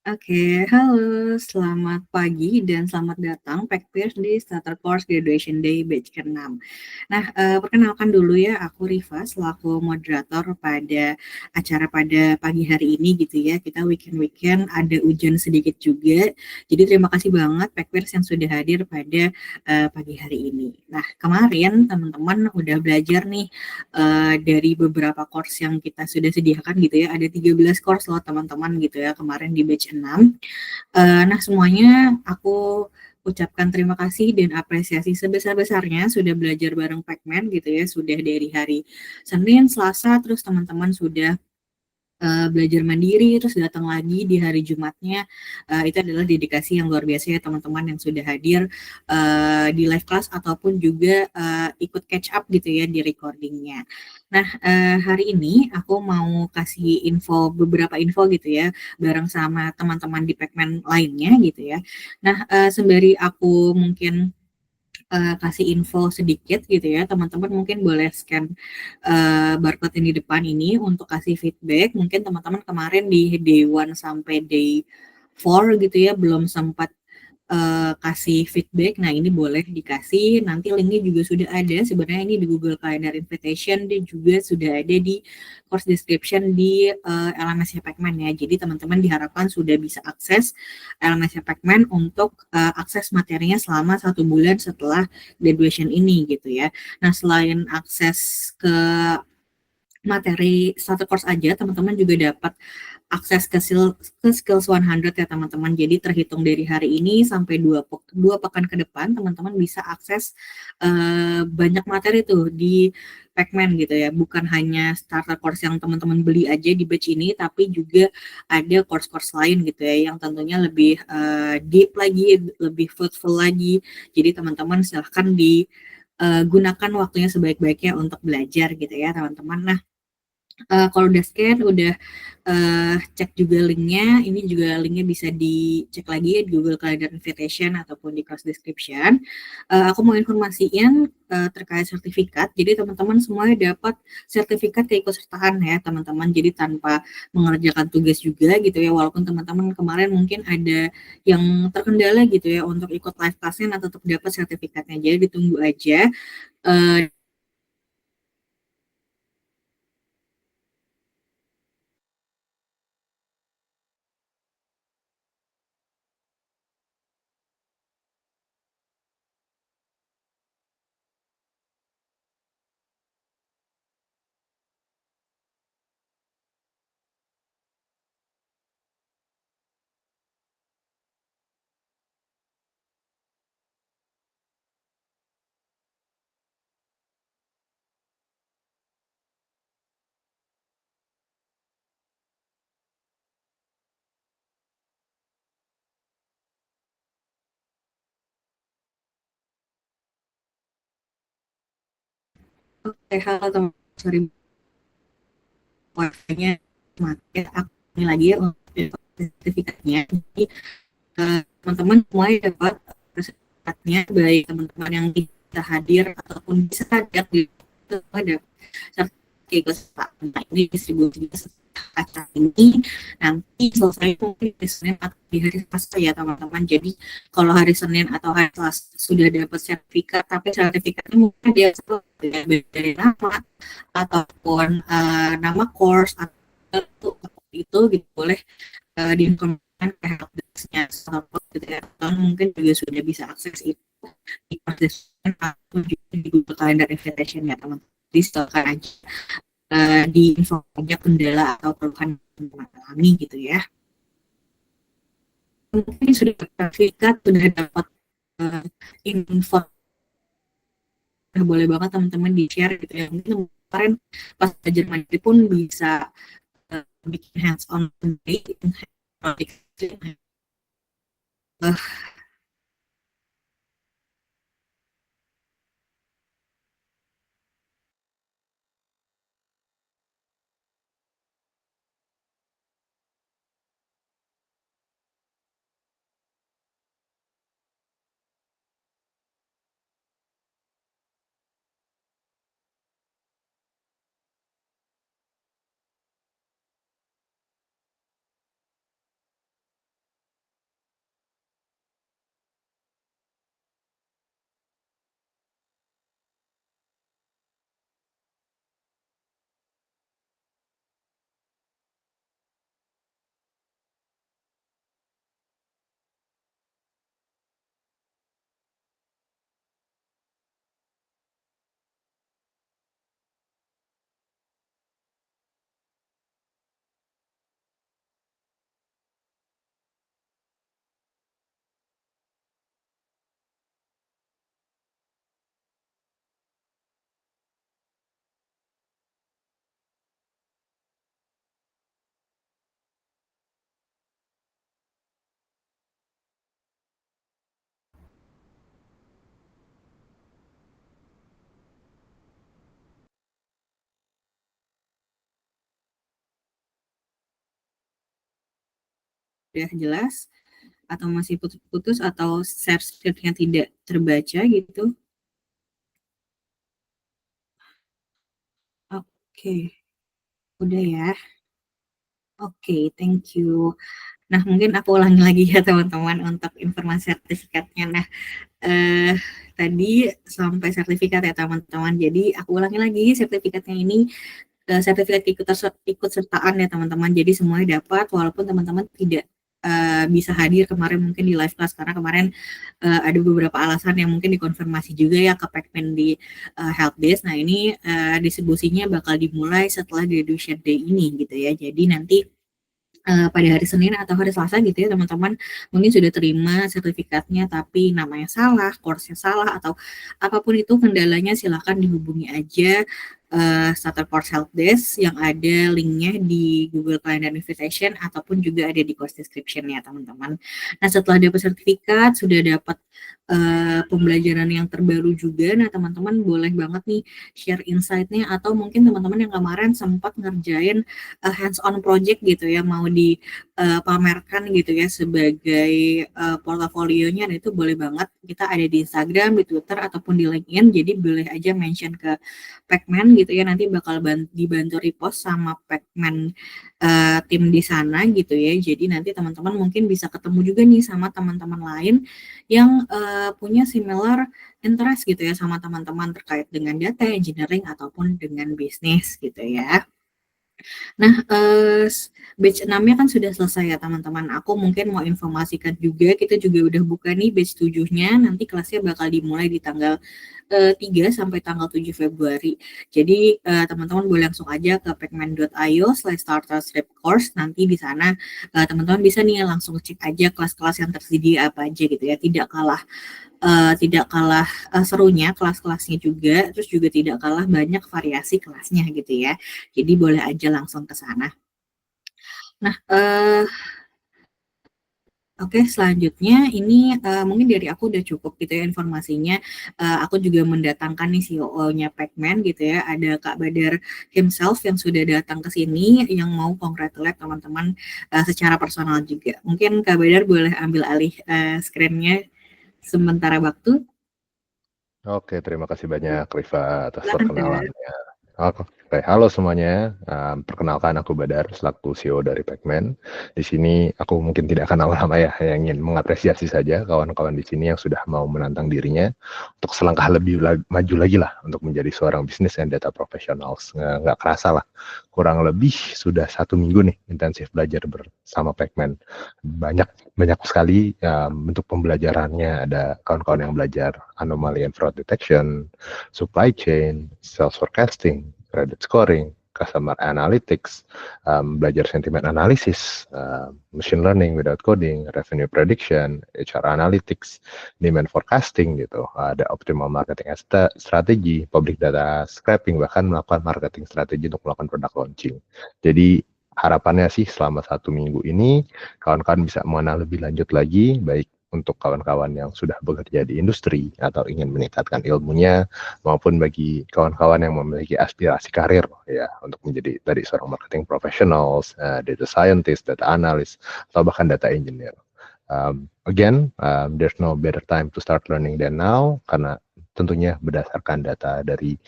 Oke, halo, selamat pagi dan selamat datang Packers di Starter Course Graduation Day batch ke-6. Nah, perkenalkan dulu ya, aku Rifa selaku moderator pada acara pada pagi hari ini gitu ya. Kita weekend-weekend ada hujan sedikit juga. Jadi terima kasih banget Packers yang sudah hadir pada pagi hari ini. Nah, kemarin teman-teman udah belajar nih dari beberapa course yang kita sudah sediakan gitu ya. Ada 13 course loh teman-teman gitu ya kemarin di batch 6. Nah semuanya aku ucapkan terima kasih dan apresiasi sebesar-besarnya sudah belajar bareng Pacman gitu ya. Sudah dari hari Senin, Selasa, terus teman-teman sudah belajar mandiri, terus datang lagi di hari Jumatnya, itu adalah dedikasi yang luar biasa ya teman-teman yang sudah hadir di live class ataupun juga ikut catch up gitu ya di recordingnya. Nah, hari ini aku mau kasih beberapa info gitu ya, bareng sama teman-teman di Pacman lainnya gitu ya. Nah, sembari aku mungkin kasih info sedikit gitu ya, teman-teman mungkin boleh scan barcode yang di depan ini untuk kasih feedback. Mungkin teman-teman kemarin di day one sampai day 4 gitu ya belum sempat kasih feedback. Nah, ini boleh dikasih. Nanti linknya juga sudah ada. Sebenarnya ini di Google Calendar Invitation dan juga sudah ada di course description di LMS Pacman ya. Jadi teman-teman diharapkan sudah bisa akses LMS Pacman untuk akses materinya selama 1 bulan setelah graduation ini gitu ya. Nah, selain akses ke materi satu course aja, teman-teman juga dapat akses ke Skills 100 ya teman-teman. Jadi terhitung dari hari ini sampai dua pekan ke depan, teman-teman bisa akses banyak materi tuh di Pacman gitu ya. Bukan hanya starter course yang teman-teman beli aja di batch ini, tapi juga ada course-course lain gitu ya, yang tentunya lebih deep lagi, lebih fruitful lagi. Jadi teman-teman silahkan digunakan waktunya sebaik-baiknya untuk belajar gitu ya teman-teman. Nah, kalau udah scan, udah cek juga linknya. Ini juga linknya bisa dicek lagi ya di Google Calendar Invitation ataupun di course description. Aku mau informasiin terkait sertifikat. Jadi teman-teman semuanya dapat sertifikat keikutsertaan ya teman-teman. Jadi tanpa mengerjakan tugas juga gitu ya. Walaupun teman-teman kemarin mungkin ada yang terkendala gitu ya untuk ikut live class-nya, nah tetap dapat sertifikatnya. Jadi ditunggu aja. Uh, Oke, halo teman-teman. Sorry wifi-nya mati. Aku ini lagi ya untuk sertifikatnya. Jadi teman-teman semuanya dapat sertifikatnya, baik teman-teman yang bisa hadir ataupun bisa hadir di itu ada sertifikat. Nah, ini distribusi acara ini nanti selesai mungkin di Senin atau di hari Selasa ya teman-teman. Jadi kalau hari Senin atau hari Selasa sudah dapat sertifikat, tapi sertifikatnya mungkin dia dari nama ataupun nama course atau itu gitu boleh diinformasikan ke helpdesk-nya gitu ya. Atau mungkin juga sudah bisa akses itu di course atau di Google Calendar Invitation ya teman-teman. Jadi silakan aja di info aja kendala atau keluhan yang teman alami gitu ya. Mungkin sudah sertifikat sudah dapat uh, info, boleh banget teman-teman di share gitu ya. Mungkin kemarin pas belajar mandiri pun bisa bikin hands on sendiri. udah jelas atau masih putus-putus atau share script-nya tidak terbaca gitu? Oke, udah ya. Oke, thank you. Nah, mungkin aku ulangi lagi ya teman-teman untuk informasi sertifikatnya. Nah, eh, tadi sampai sertifikat ya teman-teman. Jadi aku ulangi lagi sertifikatnya ini sertifikat ikut sertaan ya teman-teman. Jadi semuanya dapat walaupun teman-teman tidak bisa hadir kemarin mungkin di live class karena kemarin ada beberapa alasan yang mungkin dikonfirmasi juga ya ke Pekmen di helpdesk. Nah ini distribusinya bakal dimulai setelah graduation day ini gitu ya. Jadi nanti pada hari Senin atau hari Selasa gitu ya teman-teman mungkin sudah terima sertifikatnya tapi namanya salah, course-nya salah atau apapun itu kendalanya silahkan dihubungi aja Starter Course Help Desk yang ada linknya di Google Calendar Invitation ataupun juga ada di course description ya teman-teman. Nah setelah dapat sertifikat sudah dapat pembelajaran yang terbaru juga, nah teman-teman boleh banget nih share insight-nya atau mungkin teman-teman yang kemarin sempat ngerjain hands-on project gitu ya mau dipamerkan gitu ya sebagai portofolionya. Nah itu boleh banget kita ada di Instagram, di Twitter ataupun di LinkedIn. Jadi boleh aja mention ke Pekmen gitu ya nanti bakal dibantu repost sama Pekmen tim di sana gitu ya. Jadi nanti teman-teman mungkin bisa ketemu juga nih sama teman-teman lain yang punya similar interest gitu ya sama teman-teman terkait dengan data engineering ataupun dengan bisnis gitu ya. Nah, batch 6-nya kan sudah selesai ya teman-teman. Aku mungkin mau informasikan juga, kita juga udah buka nih batch 7-nya, nanti kelasnya bakal dimulai di tanggal 3 sampai tanggal 7 Februari. Jadi teman-teman boleh langsung aja ke pekmen.io/starter course, nanti di sana teman-teman bisa nih langsung cek aja kelas-kelas yang tersedia apa aja gitu ya. Tidak kalah serunya kelas-kelasnya juga, terus juga tidak kalah banyak variasi kelasnya gitu ya. Jadi boleh aja langsung ke sana. Nah, oke, selanjutnya ini mungkin dari aku udah cukup gitu ya informasinya. Aku juga mendatangkan nih CEO-nya Pekmen gitu ya. Ada Kak Badar himself yang sudah datang ke sini yang mau congratulate teman-teman secara personal juga. Mungkin Kak Badar boleh ambil alih screen-nya sementara waktu. Oke, terima kasih banyak Rifa atas Silakan Kak. perkenalannya. Oke, halo semuanya. Perkenalkan aku Badar, selaku CEO dari Pekmen. Di sini aku mungkin tidak akan lama-lama ya, yang ingin mengapresiasi saja kawan-kawan di sini yang sudah mau menantang dirinya untuk selangkah lebih maju lagi lah untuk menjadi seorang bisnis and data professionals. Nggak kerasa lah, kurang lebih sudah 1 minggu nih intensif belajar bersama Pekmen. Banyak sekali bentuk pembelajarannya. Ada kawan-kawan yang belajar anomaly and fraud detection, supply chain, sales forecasting, credit scoring, customer analytics, belajar sentiment analysis, machine learning without coding, revenue prediction, HR analytics, demand forecasting gitu. Ada optimal marketing strategy, public data scraping, bahkan melakukan marketing strategi untuk melakukan product launching. Jadi harapannya sih selama 1 minggu ini kawan-kawan bisa mengenal lebih lanjut lagi, baik untuk kawan-kawan yang sudah bekerja di industri atau ingin meningkatkan ilmunya, maupun bagi kawan-kawan yang memiliki aspirasi karir ya untuk menjadi tadi seorang marketing professionals, data scientist, data analyst, atau bahkan data engineer. There's no better time to start learning than now, karena tentunya berdasarkan data dari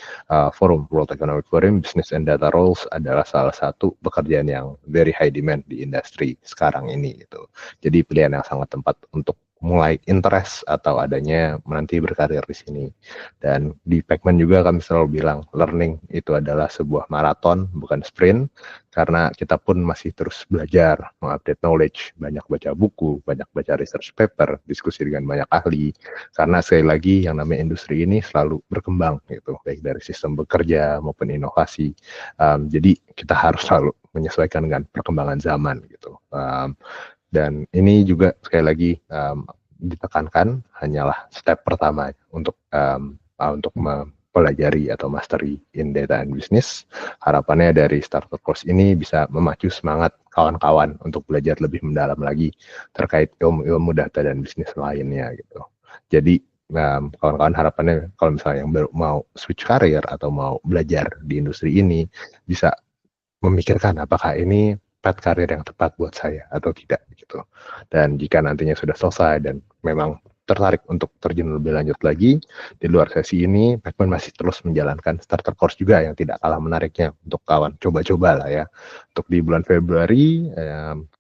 Forum World Economic Forum, Business and Data Roles adalah salah satu pekerjaan yang very high demand di industri sekarang ini gitu. Jadi pilihan yang sangat tepat untuk mulai interest atau adanya menanti berkarir di sini. Dan di Pekmen juga kami selalu bilang learning itu adalah sebuah maraton bukan sprint, karena kita pun masih terus belajar, mengupdate knowledge, banyak baca buku, banyak baca research paper, diskusi dengan banyak ahli, karena sekali lagi yang namanya industri ini selalu berkembang gitu, baik dari sistem bekerja maupun inovasi. Jadi kita harus selalu menyesuaikan dengan perkembangan zaman gitu. Dan ini juga sekali lagi ditekankan hanyalah step pertama untuk mempelajari atau mastery in data and business. Harapannya dari starter course ini bisa memacu semangat kawan-kawan untuk belajar lebih mendalam lagi terkait ilmu data dan bisnis lainnya gitu. Jadi kawan-kawan harapannya kalau misalnya yang baru mau switch career atau mau belajar di industri ini bisa memikirkan apakah ini path karir yang tepat buat saya atau tidak gitu. Dan jika nantinya sudah selesai dan memang tertarik untuk terjun lebih lanjut lagi, di luar sesi ini Pacman masih terus menjalankan starter course juga yang tidak kalah menariknya untuk kawan coba-coba lah ya. Untuk di bulan Februari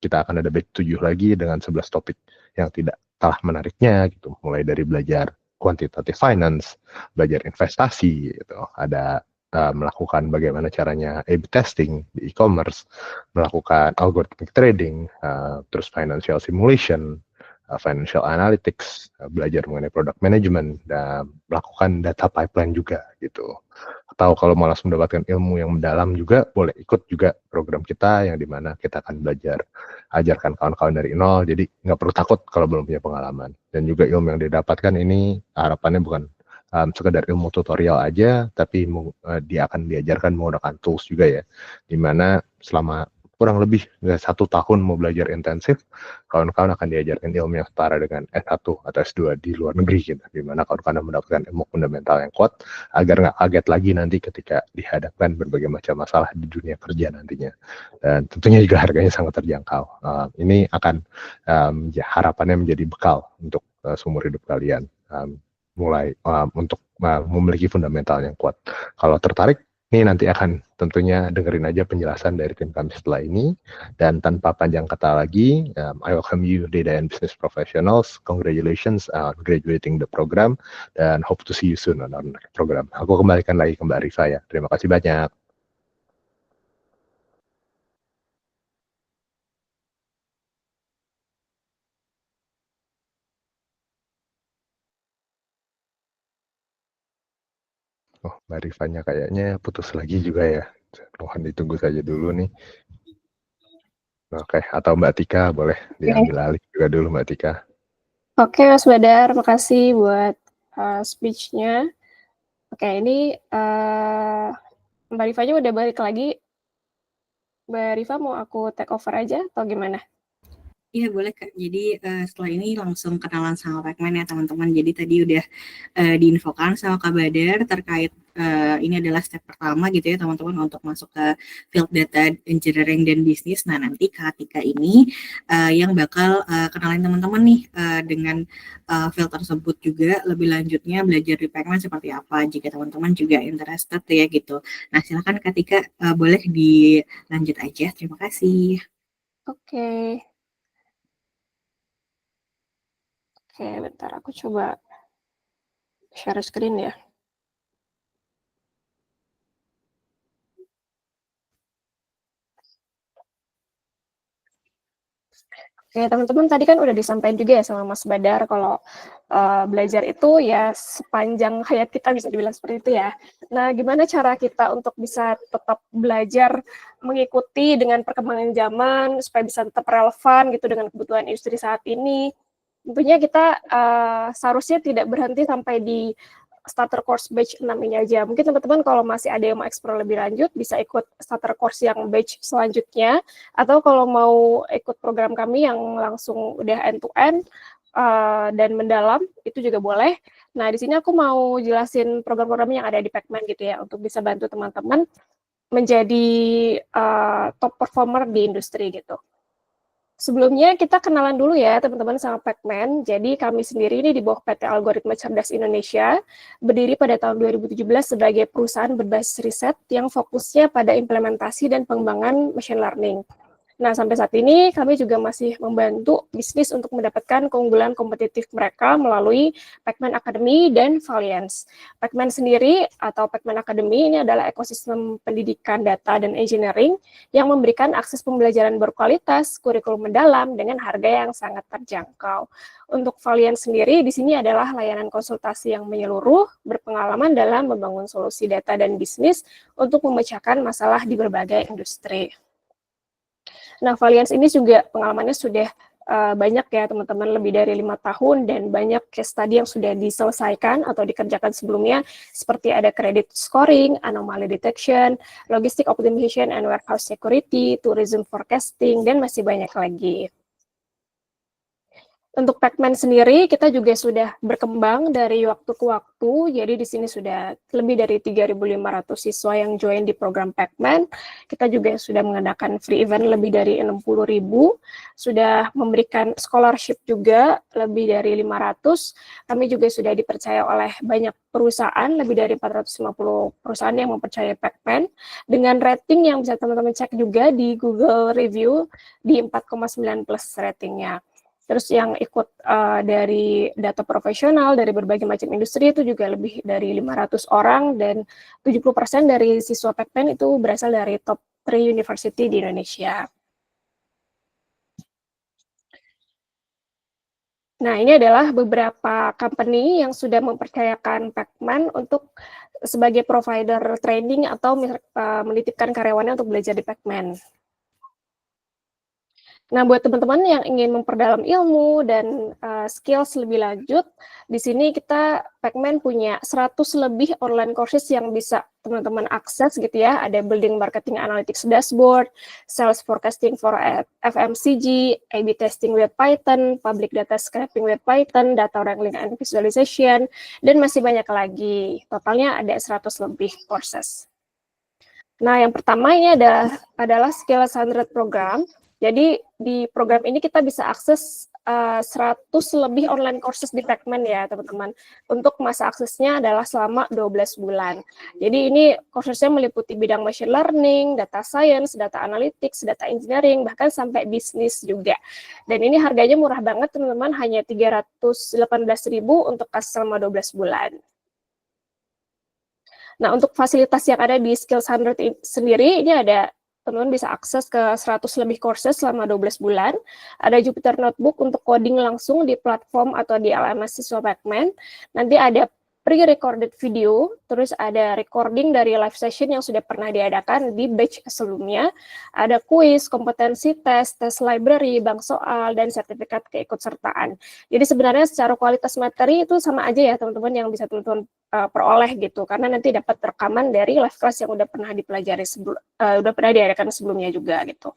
kita akan ada batch 7 lagi dengan 11 topik yang tidak kalah menariknya gitu, mulai dari belajar quantitative finance, belajar investasi gitu, ada melakukan bagaimana caranya A/B testing di e-commerce, melakukan algorithmic trading, terus financial simulation, financial analytics, belajar mengenai product management, dan melakukan data pipeline juga gitu. Atau kalau malas mendapatkan ilmu yang mendalam juga, boleh ikut juga program kita yang dimana kita akan belajar ajarkan kawan-kawan dari nol, jadi nggak perlu takut kalau belum punya pengalaman. Dan juga ilmu yang didapatkan ini harapannya bukan sekedar ilmu tutorial aja, tapi dia akan diajarkan menggunakan tools juga ya, dimana selama kurang lebih 1 tahun mau belajar intensif, kawan-kawan akan diajarkan ilmu yang setara dengan S1 atau S2 di luar negeri gitu, dimana kawan-kawan mendapatkan ilmu fundamental yang kuat agar nggak kaget lagi nanti ketika dihadapkan berbagai macam masalah di dunia kerja nantinya. Dan tentunya juga harganya sangat terjangkau. Ini akan harapannya menjadi bekal untuk seumur hidup kalian, mulai untuk memiliki fundamental yang kuat. Kalau tertarik, ini nanti akan tentunya dengerin aja penjelasan dari tim kami setelah ini. Dan tanpa panjang kata lagi, I welcome you Data and Business Professionals. Congratulations on graduating the program dan hope to see you soon on our next program. Aku kembalikan lagi ke Mbak Rifa ya. Terima kasih banyak. Oh, Mbak Rifanya kayaknya putus lagi juga ya. Mohon ditunggu saja dulu nih. Oke, atau Mbak Tika boleh diambil alih juga dulu Mbak Tika. Oke, Mas Badar, makasih buat speech-nya. Oke, ini Mbak Rifanya udah balik lagi. Mbak Rifa mau aku take over aja atau gimana? Iya boleh Kak, jadi setelah ini langsung kenalan sama Pacman ya teman-teman. Jadi tadi udah diinfokan sama Kak Badar terkait ini adalah step pertama gitu ya teman-teman untuk masuk ke field data engineering dan bisnis. Nah nanti Kak Tika ini yang bakal kenalin teman-teman nih dengan field tersebut juga lebih lanjutnya belajar di Pacman seperti apa jika teman-teman juga interested ya gitu. Nah silakan Kak Tika, boleh dilanjut aja, terima kasih. Oke. Oke, bentar aku coba share screen ya. Oke, teman-teman tadi kan udah disampaikan juga ya sama Mas Badar kalau belajar itu ya sepanjang hayat kita bisa dibilang seperti itu ya. Nah, gimana cara kita untuk bisa tetap belajar mengikuti dengan perkembangan zaman supaya bisa tetap relevan gitu dengan kebutuhan industri saat ini. Tentunya kita seharusnya tidak berhenti sampai di starter course batch 6 ini aja. Mungkin teman-teman kalau masih ada yang mau explore lebih lanjut, bisa ikut starter course yang batch selanjutnya, atau kalau mau ikut program kami yang langsung udah end-to-end dan mendalam, itu juga boleh. Nah, di sini aku mau jelasin program-program yang ada di Pacman gitu ya, untuk bisa bantu teman-teman menjadi top performer di industri gitu. Sebelumnya kita kenalan dulu ya teman-teman sama Pacman. Jadi kami sendiri ini di bawah PT Algoritma Cerdas Indonesia, berdiri pada tahun 2017 sebagai perusahaan berbasis riset yang fokusnya pada implementasi dan pengembangan machine learning. Nah, sampai saat ini kami juga masih membantu bisnis untuk mendapatkan keunggulan kompetitif mereka melalui Pacman Academy dan Valiance. Pacman sendiri atau Pacman Academy ini adalah ekosistem pendidikan data dan engineering yang memberikan akses pembelajaran berkualitas, kurikulum mendalam dengan harga yang sangat terjangkau. Untuk Valiance sendiri di sini adalah layanan konsultasi yang menyeluruh, berpengalaman dalam membangun solusi data dan bisnis untuk memecahkan masalah di berbagai industri. Nah, Valiance ini juga pengalamannya sudah banyak ya teman-teman, lebih dari 5 tahun dan banyak case study yang sudah diselesaikan atau dikerjakan sebelumnya seperti ada credit scoring, anomaly detection, logistic optimization and warehouse security, tourism forecasting, dan masih banyak lagi. Untuk Pacman sendiri, kita juga sudah berkembang dari waktu ke waktu. Jadi di sini sudah lebih dari 3.500 siswa yang join di program Pacman. Kita juga sudah mengadakan free event lebih dari 60.000. Sudah memberikan scholarship juga lebih dari 500. Kami juga sudah dipercaya oleh banyak perusahaan, lebih dari 450 perusahaan yang mempercayai Pacman. Dengan rating yang bisa teman-teman cek juga di Google Review di 4,9 plus ratingnya. Terus yang ikut dari data profesional dari berbagai macam industri itu juga lebih dari 500 orang, dan 70% dari siswa Pacman itu berasal dari top 3 university di Indonesia. Nah, ini adalah beberapa company yang sudah mempercayakan Pacman untuk sebagai provider training atau menitipkan karyawannya untuk belajar di Pacman. Nah, buat teman-teman yang ingin memperdalam ilmu dan skills lebih lanjut, di sini kita Pacman punya 100 lebih online courses yang bisa teman-teman akses gitu ya. Ada Building Marketing Analytics Dashboard, Sales Forecasting for FMCG, A/B Testing with Python, Public Data Scraping with Python, Data Wrangling and Visualization, dan masih banyak lagi. Totalnya ada 100 lebih courses. Nah, yang pertama ini adalah Skills 100 Program. Jadi di program ini kita bisa akses 100 lebih online courses di Pacman ya teman-teman. Untuk masa aksesnya adalah selama 12 bulan. Jadi ini courses-nya meliputi bidang machine learning, data science, data analytics, data engineering, bahkan sampai bisnis juga. Dan ini harganya murah banget teman-teman, hanya 318.000 untuk akses selama 12 bulan. Nah, untuk fasilitas yang ada di Skills 100 sendiri, ini ada teman-teman bisa akses ke 100 lebih courses selama 12 bulan. Ada Jupyter Notebook untuk coding langsung di platform atau di LMS siswa Pacman. Nanti ada pre-recorded video, terus ada recording dari live session yang sudah pernah diadakan di batch sebelumnya. Ada kuis, kompetensi tes library, bank soal, dan sertifikat keikutsertaan. Jadi sebenarnya secara kualitas materi itu sama aja ya teman-teman yang bisa teman-teman peroleh gitu, karena nanti dapat rekaman dari live class yang udah pernah dipelajari udah pernah diadakan sebelumnya juga gitu.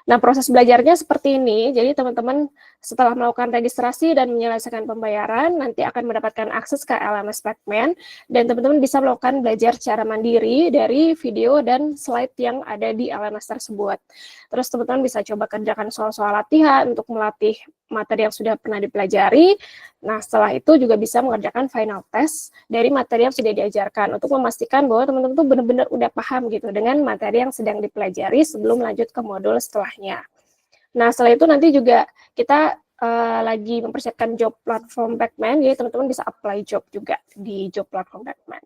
Nah, proses belajarnya seperti ini. Jadi teman-teman setelah melakukan registrasi dan menyelesaikan pembayaran, nanti akan mendapatkan akses ke LMS Pacman, dan teman-teman bisa melakukan belajar secara mandiri dari video dan slide yang ada di LMS tersebut. Terus teman-teman bisa coba kerjakan soal-soal latihan untuk melatih materi yang sudah pernah dipelajari. Nah, setelah itu juga bisa mengerjakan final test dari materi yang sudah diajarkan untuk memastikan bahwa teman-teman tuh benar-benar udah paham gitu dengan materi yang sedang dipelajari sebelum lanjut ke modul setelahnya. Nah, setelah itu nanti juga kita lagi mempersiapkan job platform Pacman, jadi teman-teman bisa apply job juga di job platform Pacman.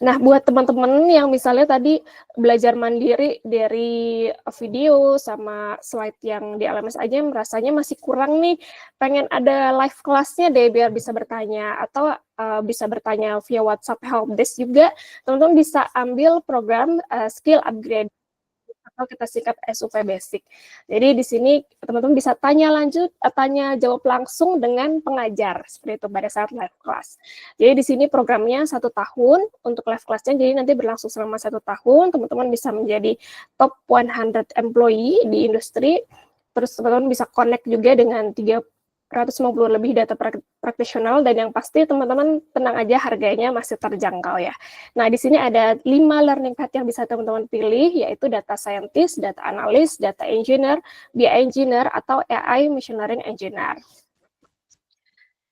Nah, buat teman-teman yang misalnya tadi belajar mandiri dari video sama slide yang di LMS aja merasanya masih kurang nih, pengen ada live kelasnya deh biar bisa bertanya, atau bisa bertanya via WhatsApp Helpdesk juga, teman-teman bisa ambil program Skill Upgrade atau kita singkat SUP Basic. Jadi di sini teman-teman bisa tanya jawab langsung dengan pengajar seperti itu pada saat live class. Jadi di sini programnya 1 tahun untuk live class-nya, jadi nanti berlangsung selama 1 tahun. Teman-teman bisa menjadi top 100 employee di industri. Terus teman-teman bisa connect juga dengan 350 lebih data praktisional, dan yang pasti teman-teman tenang aja, harganya masih terjangkau ya. Nah, di sini ada 5 learning path yang bisa teman-teman pilih, yaitu data scientist, data analyst, data engineer, BI engineer, atau AI machine learning engineer.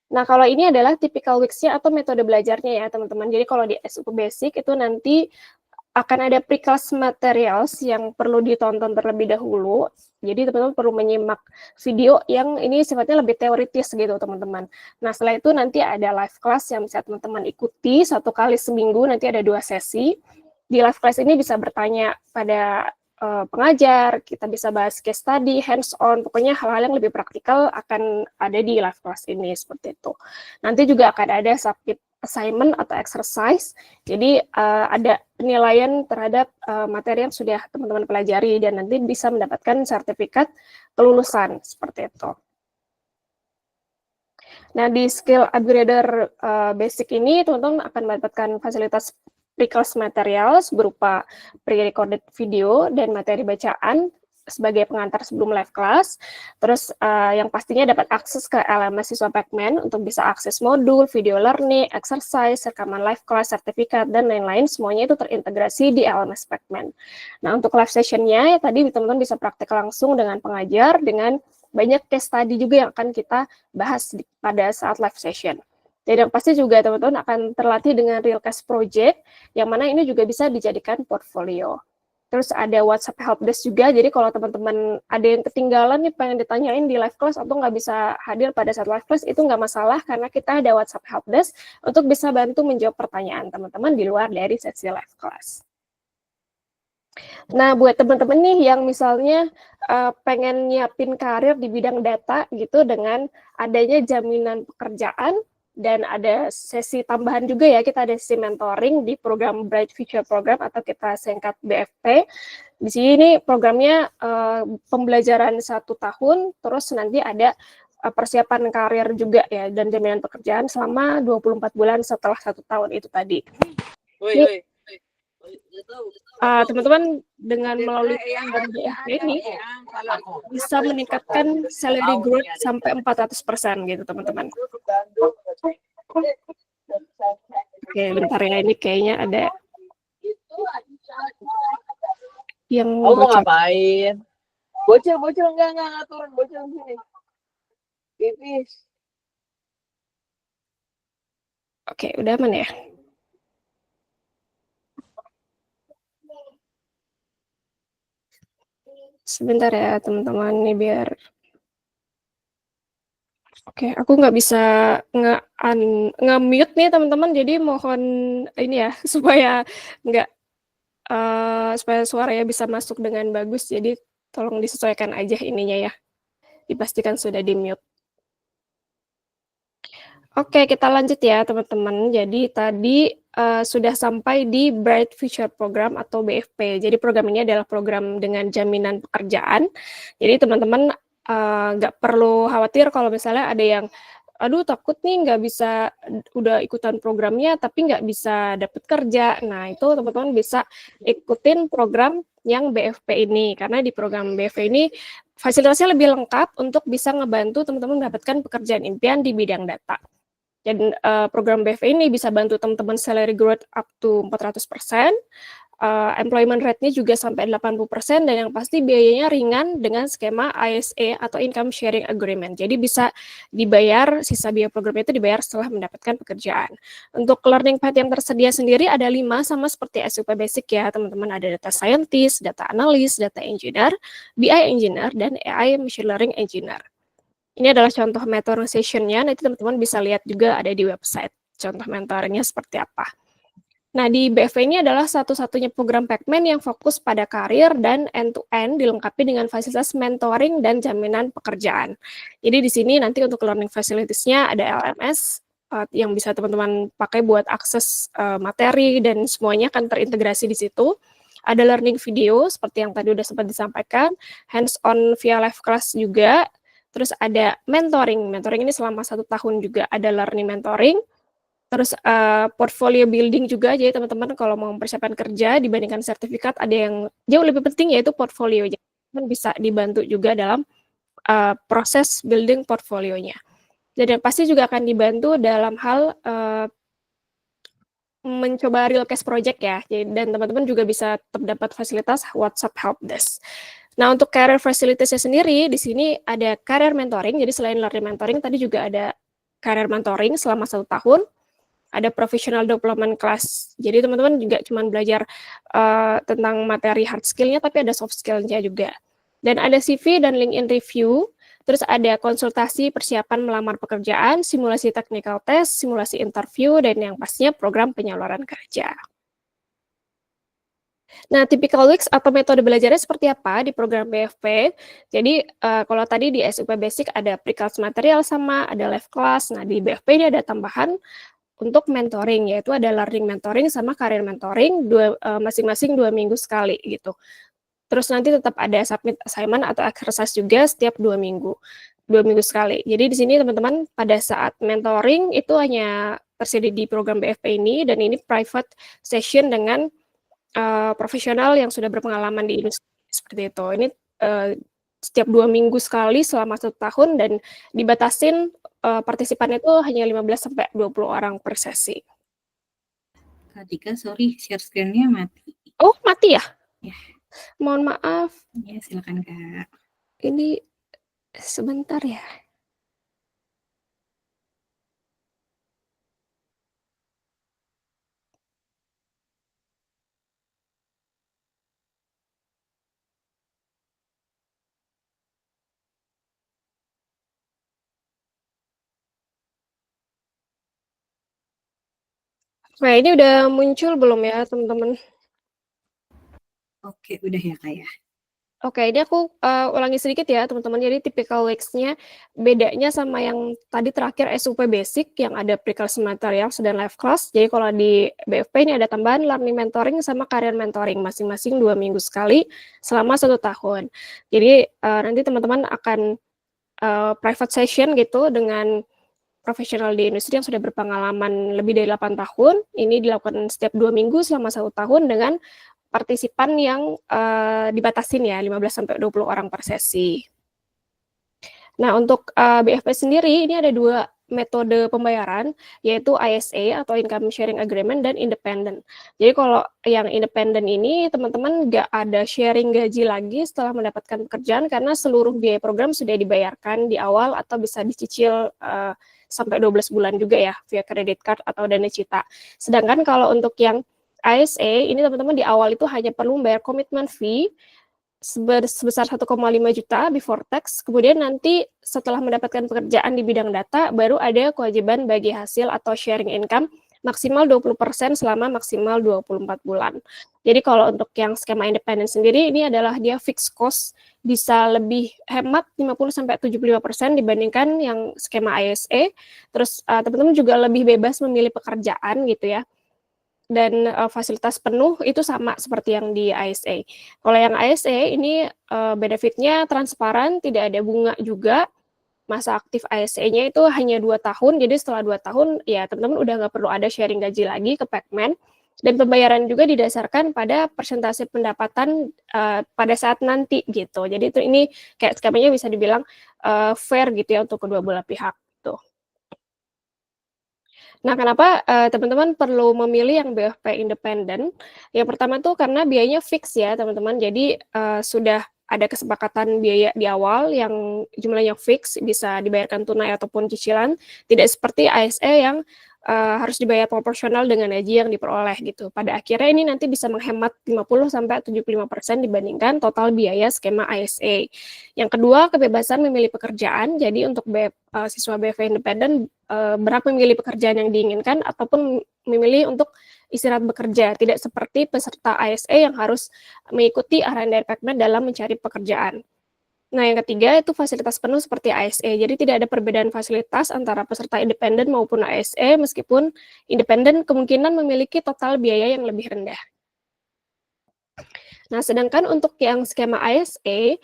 Nah, kalau ini adalah typical weeks-nya atau metode belajarnya ya teman-teman. Jadi kalau di SUP Basic itu nanti akan ada pre-class materials yang perlu ditonton terlebih dahulu. Jadi teman-teman perlu menyimak video yang ini sifatnya lebih teoritis gitu teman-teman. Nah, setelah itu nanti ada live class yang bisa teman-teman ikuti 1 kali seminggu, nanti ada 2 sesi. Di live class ini bisa bertanya pada pengajar, kita bisa bahas case study, hands-on, pokoknya hal-hal yang lebih praktikal akan ada di live class ini, seperti itu. Nanti juga akan ada submit assignment atau exercise, jadi ada penilaian terhadap materi yang sudah teman-teman pelajari, dan nanti bisa mendapatkan sertifikat kelulusan, seperti itu. Nah, di Skill Upgrader Basic ini, teman-teman akan mendapatkan fasilitas pre-class materials berupa pre-recorded video dan materi bacaan sebagai pengantar sebelum live class. Terus yang pastinya dapat akses ke LMS siswa Pekmen untuk bisa akses modul, video learning, exercise, rekaman live class, sertifikat, dan lain-lain. Semuanya itu terintegrasi di LMS Pekmen. Nah, untuk live sessionnya, ya tadi teman-teman bisa praktek langsung dengan pengajar, dengan banyak case study juga yang akan kita bahas pada saat live session. Dan yang pasti juga teman-teman akan terlatih dengan real case project, yang mana ini juga bisa dijadikan portfolio. Terus ada WhatsApp helpdesk juga, jadi kalau teman-teman ada yang ketinggalan nih pengen ditanyain di live class atau nggak bisa hadir pada saat live class, itu nggak masalah karena kita ada WhatsApp helpdesk untuk bisa bantu menjawab pertanyaan teman-teman di luar dari sesi live class. Nah, buat teman-teman nih yang misalnya pengen nyiapin karir di bidang data gitu dengan adanya jaminan pekerjaan, dan ada sesi tambahan juga ya, kita ada sesi mentoring di program Bright Future Program atau kita singkat BFP. Di sini programnya pembelajaran 1 tahun, terus nanti ada persiapan karir juga ya, dan jaminan pekerjaan selama 24 bulan setelah 1 tahun itu tadi. Teman-teman dengan melalui program BFP ini bisa meningkatkan salary growth sampai 400% gitu teman-teman. Oke, bentar ya, ini kayaknya ada yang mau ngapain? Bocil enggak turun, bocil sini. Pipis. Oke, udah aman ya? Sebentar ya teman-teman, ini biar. Oke, aku nggak bisa nge-mute nih teman-teman, jadi mohon ini ya supaya nggak supaya suaranya bisa masuk dengan bagus, jadi tolong disesuaikan aja ininya ya, dipastikan sudah di-mute. Oke, kita lanjut ya teman-teman. Jadi tadi sudah sampai di Bright Future Program atau BFP. Jadi program ini adalah program dengan jaminan pekerjaan. Jadi teman-teman nggak perlu khawatir kalau misalnya ada yang, aduh takut nih nggak bisa udah ikutan programnya tapi nggak bisa dapat kerja. Nah itu teman-teman bisa ikutin program yang BFP ini, karena di program BFP ini fasilitasnya lebih lengkap untuk bisa ngebantu teman-teman mendapatkan pekerjaan impian di bidang data. Dan program BFP ini bisa bantu teman-teman salary growth up to 400%, employment rate-nya juga sampai 80%, dan yang pasti biayanya ringan dengan skema ISA atau Income Sharing Agreement. Jadi bisa dibayar, sisa biaya program itu dibayar setelah mendapatkan pekerjaan. Untuk learning path yang tersedia sendiri ada 5, sama seperti SUP Basic ya teman-teman. Ada Data Scientist, Data Analyst, Data Engineer, BI Engineer, dan AI Machine Learning Engineer. Ini adalah contoh mentoring session-nya, nanti teman-teman bisa lihat juga ada di website, contoh mentoringnya seperti apa. Nah, di BFP ini adalah satu-satunya program Pekmen yang fokus pada karir dan end-to-end dilengkapi dengan fasilitas mentoring dan jaminan pekerjaan. Jadi di sini nanti untuk learning facilities-nya ada LMS yang bisa teman-teman pakai buat akses materi dan semuanya akan terintegrasi di situ. Ada learning video seperti yang tadi udah sempat disampaikan, hands-on via live class juga. Terus ada mentoring ini selama 1 tahun juga ada learning mentoring. Terus portfolio building juga, jadi teman-teman kalau mau mempersiapkan kerja dibandingkan sertifikat ada yang jauh lebih penting yaitu portfolio. Jadi teman bisa dibantu juga dalam proses building portfolionya. Dan yang pasti juga akan dibantu dalam hal mencoba real case project ya. Dan teman-teman juga bisa tetap dapat fasilitas WhatsApp helpdesk. Nah, untuk career facilities-nya sendiri, di sini ada career mentoring. Jadi selain learning mentoring, tadi juga ada career mentoring selama 1 tahun. Ada professional development class. Jadi teman-teman juga cuma belajar tentang materi hard skill-nya, tapi ada soft skill-nya juga. Dan ada CV dan LinkedIn review. Terus ada konsultasi persiapan melamar pekerjaan, simulasi technical test, simulasi interview, dan yang pastinya program penyaluran kerja. Nah, typical weeks atau metode belajarnya seperti apa di program BFP? Jadi, kalau tadi di SUP Basic ada pre-class material sama, ada live class. Nah, di BFP ini ada tambahan untuk mentoring, yaitu ada learning mentoring sama career mentoring, masing-masing 2 minggu sekali gitu. Terus nanti tetap ada submit assignment atau exercise juga setiap 2 minggu sekali. Jadi di sini teman-teman pada saat mentoring itu hanya tersedia di program BFP ini, dan ini private session dengan profesional yang sudah berpengalaman di industri seperti itu. Ini setiap 2 minggu sekali selama 1 tahun dan dibatasin partisipannya itu hanya 15-20 orang per sesi. Kak Tika, sorry, share screen-nya mati. Oh, mati ya? Ya. Mohon maaf. Ya, silakan Kak. Ini sebentar ya. Nah, ini udah muncul belum ya, teman-teman? Oke, udah ya Kak ya. Oke, ini aku ulangi sedikit ya, teman-teman. Jadi typical weeks-nya bedanya sama yang tadi terakhir SUP basic yang ada pre-class materials dan live class. Jadi kalau di BFP ini ada tambahan learning mentoring sama career mentoring masing-masing 2 minggu sekali selama 1 tahun. Jadi nanti teman-teman akan private session gitu dengan profesional di industri yang sudah berpengalaman lebih dari 8 tahun. Ini dilakukan setiap 2 minggu selama 1 tahun dengan partisipan yang dibatasin ya 15-20 orang per sesi. Nah, untuk BFP sendiri ini ada 2 metode pembayaran, yaitu ISA atau Income Sharing Agreement dan Independent. Jadi kalau yang independent ini teman-teman nggak ada sharing gaji lagi setelah mendapatkan pekerjaan karena seluruh biaya program sudah dibayarkan di awal atau bisa dicicil sampai 12 bulan juga ya via credit card atau dana cita. Sedangkan kalau untuk yang ISA ini teman-teman di awal itu hanya perlu membayar commitment fee sebesar 1,5 juta before tax, kemudian nanti setelah mendapatkan pekerjaan di bidang data, baru ada kewajiban bagi hasil atau sharing income maksimal 20% selama maksimal 24 bulan. Jadi kalau untuk yang skema independen sendiri, ini adalah dia fixed cost, bisa lebih hemat 50-75% dibandingkan yang skema ISA, terus teman-teman juga lebih bebas memilih pekerjaan gitu ya, dan fasilitas penuh itu sama seperti yang di ISA. Kalau yang ISA ini benefitnya transparan, tidak ada bunga juga. Masa aktif ISA-nya itu hanya 2 tahun, jadi setelah 2 tahun ya teman-teman udah nggak perlu ada sharing gaji lagi ke Pacman. Dan pembayaran juga didasarkan pada persentase pendapatan pada saat nanti gitu. Jadi itu ini kayak skemanya bisa dibilang fair gitu ya untuk kedua belah pihak tuh. Nah, kenapa teman-teman perlu memilih yang BFP independen? Yang pertama tuh karena biayanya fix ya, teman-teman. Jadi sudah ada kesepakatan biaya di awal yang jumlahnya fix, bisa dibayarkan tunai ataupun cicilan. Tidak seperti ASE yang harus dibayar proporsional dengan gaji yang diperoleh gitu. Pada akhirnya ini nanti bisa menghemat 50-75% dibandingkan total biaya skema ISA. Yang kedua, kebebasan memilih pekerjaan. Jadi untuk siswa BFP independen berhak memilih pekerjaan yang diinginkan ataupun memilih untuk istirahat bekerja, tidak seperti peserta ISA yang harus mengikuti arahan dari Pacman dalam mencari pekerjaan. Nah, yang ketiga itu fasilitas penuh seperti ISA. Jadi tidak ada perbedaan fasilitas antara peserta independen maupun ISA, meskipun independen kemungkinan memiliki total biaya yang lebih rendah. Nah, sedangkan untuk yang skema ISA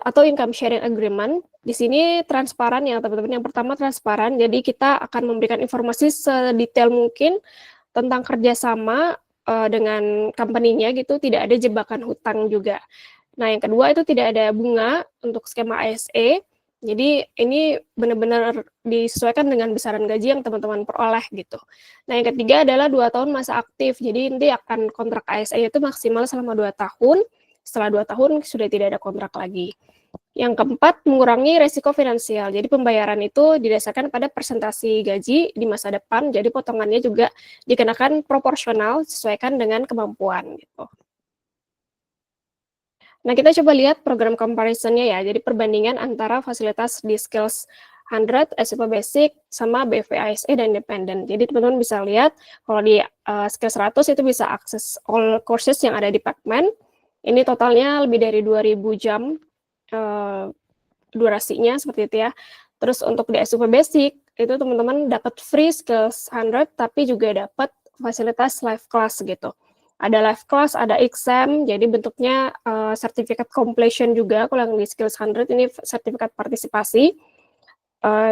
atau income sharing agreement, di sini transparan ya teman-teman. Yang pertama transparan, jadi kita akan memberikan informasi sedetail mungkin tentang kerjasama dengan company-nya gitu, tidak ada jebakan hutang juga. Nah, yang kedua itu tidak ada bunga untuk skema ISA, jadi ini benar-benar disesuaikan dengan besaran gaji yang teman-teman peroleh gitu. Nah, yang ketiga adalah 2 tahun masa aktif, jadi nanti akan kontrak ISA itu maksimal selama 2 tahun, setelah 2 tahun sudah tidak ada kontrak lagi. Yang keempat, mengurangi resiko finansial. Jadi pembayaran itu didasarkan pada persentase gaji di masa depan, jadi potongannya juga dikenakan proporsional sesuaikan dengan kemampuan gitu. Nah, kita coba lihat program comparison-nya ya. Jadi perbandingan antara fasilitas di Skills 100, SUP Basic, sama BFP ISA dan Independent. Jadi teman-teman bisa lihat, kalau di Skills 100 itu bisa akses all courses yang ada di Pacman. Ini totalnya lebih dari 2.000 jam durasinya seperti itu ya. Terus untuk di SUP Basic, itu teman-teman dapat free Skills 100, tapi juga dapat fasilitas live class gitu. Ada live class, ada exam, jadi bentuknya sertifikat completion juga. Kalau yang di Skills 100 ini sertifikat partisipasi.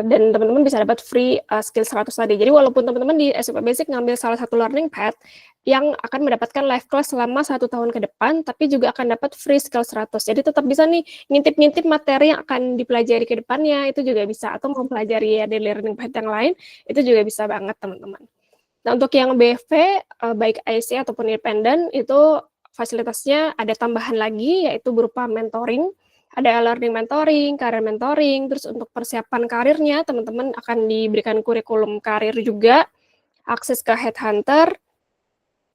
Dan teman-teman bisa dapat free Skills 100 tadi. Jadi walaupun teman-teman di SUP Basic ngambil salah satu learning path, yang akan mendapatkan live class selama 1 tahun ke depan, tapi juga akan dapat free skill 100. Jadi tetap bisa nih ngintip-ngintip materi yang akan dipelajari ke depannya, itu juga bisa. Atau mempelajari daily learning path yang lain, itu juga bisa banget teman-teman. Nah, untuk yang BFV, baik IC ataupun independen, itu fasilitasnya ada tambahan lagi, yaitu berupa mentoring, ada learning mentoring, career mentoring, terus untuk persiapan karirnya, teman-teman akan diberikan kurikulum karir juga, akses ke headhunter.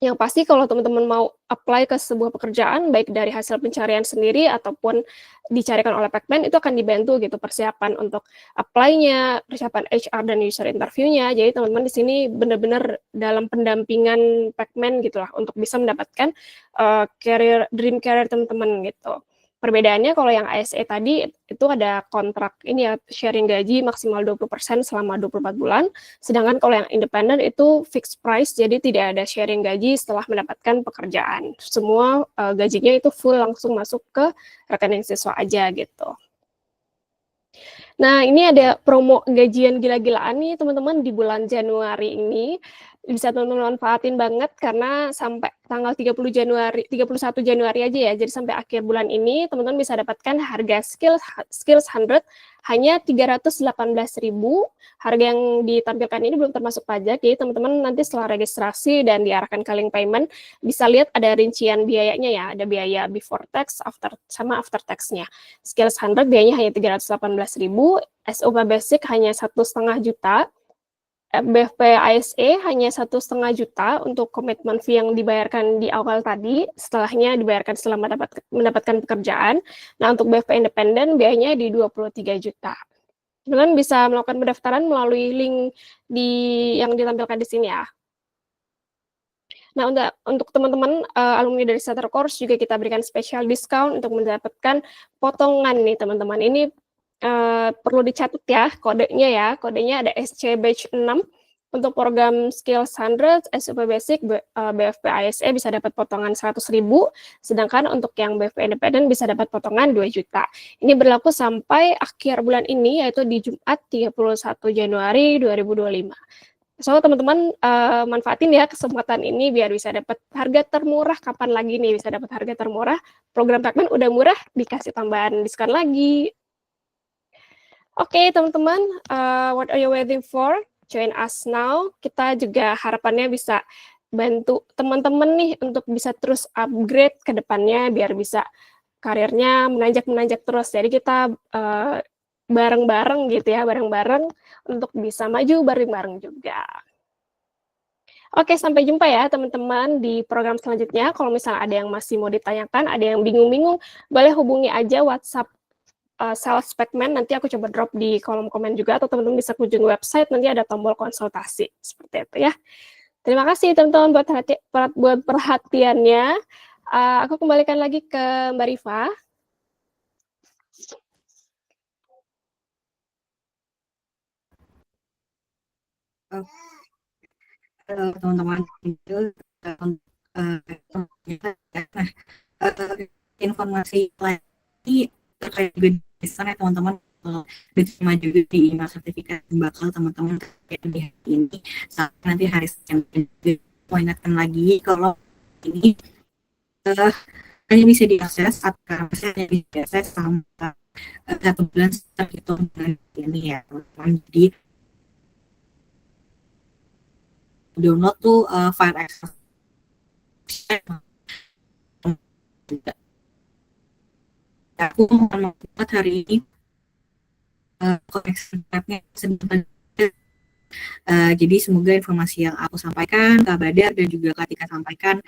Yang pasti kalau teman-teman mau apply ke sebuah pekerjaan, baik dari hasil pencarian sendiri ataupun dicarikan oleh Pacman, itu akan dibantu gitu persiapan untuk apply-nya, persiapan HR dan user interview-nya. Jadi teman-teman di sini benar-benar dalam pendampingan Pacman gitu lah, untuk bisa mendapatkan dream career teman-teman gitu. Perbedaannya kalau yang ASE tadi, itu ada kontrak ini ya, sharing gaji maksimal 20% selama 24 bulan, sedangkan kalau yang independen itu fixed price, jadi tidak ada sharing gaji setelah mendapatkan pekerjaan. Semua gajinya itu full langsung masuk ke rekening siswa aja gitu. Nah, ini ada promo gajian gila-gilaan nih teman-teman di bulan Januari ini. Bisa teman-teman manfaatin banget karena sampai tanggal 31 Januari aja ya. Jadi sampai akhir bulan ini teman-teman bisa dapatkan harga skills 100 hanya 318.000. Harga yang ditampilkan ini belum termasuk pajak. Jadi teman-teman nanti setelah registrasi dan diarahkan ke link payment bisa lihat ada rincian biayanya ya. Ada biaya before tax, after tax-nya. Skills 100 biayanya hanya 318.000, SOP basic hanya 1,5 juta, BFP ASE hanya 1,5 juta untuk komitmen fee yang dibayarkan di awal tadi, setelahnya dibayarkan setelah mendapatkan pekerjaan. Nah, untuk BFP independen biayanya di 23 juta. Teman-teman bisa melakukan pendaftaran melalui link yang ditampilkan di sini ya. Nah, untuk teman-teman alumni dari Starter Course juga kita berikan special discount untuk mendapatkan potongan nih teman-teman. Ini perlu dicatat ya kodenya ada SC Batch 6 untuk program Skill 100, SOP Basic, BFP ASE bisa dapat potongan 100.000, sedangkan untuk yang BFP Independent bisa dapat potongan 2 juta. Ini berlaku sampai akhir bulan ini, yaitu di Jumat 31 Januari 2025. So, teman-teman manfaatin ya kesempatan ini biar bisa dapat harga termurah. Kapan lagi nih bisa dapat harga termurah? Program Pacman udah murah, dikasih tambahan diskon lagi. Oke, teman-teman, what are you waiting for? Join us now. Kita juga harapannya bisa bantu teman-teman nih untuk bisa terus upgrade ke depannya biar bisa karirnya menanjak terus. Jadi kita bareng-bareng gitu ya, bareng-bareng untuk bisa maju bareng-bareng juga. Oke, sampai jumpa ya teman-teman di program selanjutnya. Kalau misalnya ada yang masih mau ditanyakan, ada yang bingung-bingung, boleh hubungi aja WhatsApp Sales Pacman, nanti aku coba drop di kolom komen juga, atau teman-teman bisa kunjungi website, nanti ada tombol konsultasi, seperti itu ya. Terima kasih teman-teman buat perhatiannya. Aku kembalikan lagi ke Mbak Rifa. Teman-teman itu informasi lagi terkait juga di sana teman-teman diterima juga di email sertifikat bakal teman-teman kayak di hari ini sampai nanti hari Senin. Mau ingatkan lagi kalau ini hanya bisa diakses atau hanya bisa diakses sampai 1 bulan setelah itu ini ya teman-teman. Jadi download tuh file Excel. Aku mohon maaf hari ini koneksi webnya sedang jadi semoga informasi yang aku sampaikan, Kak Badar dan juga Kak Tika sampaikan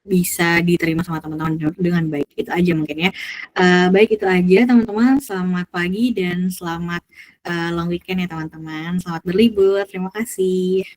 bisa diterima sama teman-teman dengan baik. Itu aja mungkin ya. Baik, itu aja teman-teman. Selamat pagi dan selamat long weekend ya teman-teman. Selamat berlibur. Terima kasih.